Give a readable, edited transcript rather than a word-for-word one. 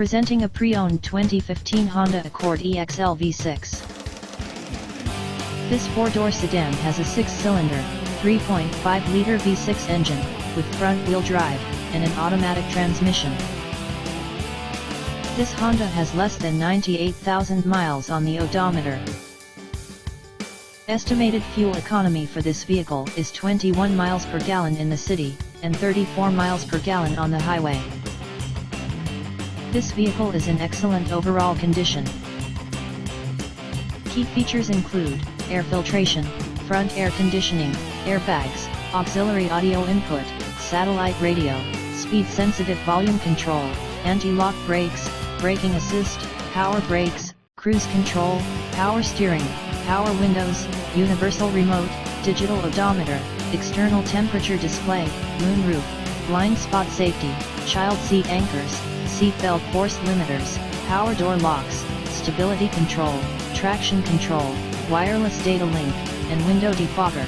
Presenting a pre-owned 2015 Honda Accord EXL V6. This four-door sedan has a six-cylinder, 3.5-liter V6 engine, with front-wheel drive, and an automatic transmission. This Honda has less than 98,000 miles on the odometer. Estimated fuel economy for this vehicle is 21 miles per gallon in the city, and 34 miles per gallon on the highway. This vehicle is in excellent overall condition. Key features include air filtration, front air conditioning, airbags, auxiliary audio input, satellite radio, speed-sensitive volume control, anti-lock brakes, braking assist, power brakes, cruise control, power steering, power windows, universal remote, digital odometer, external temperature display, moonroof, blind spot safety, child seat anchors, seat belt force limiters, power door locks, stability control, traction control, wireless data link, and window defogger.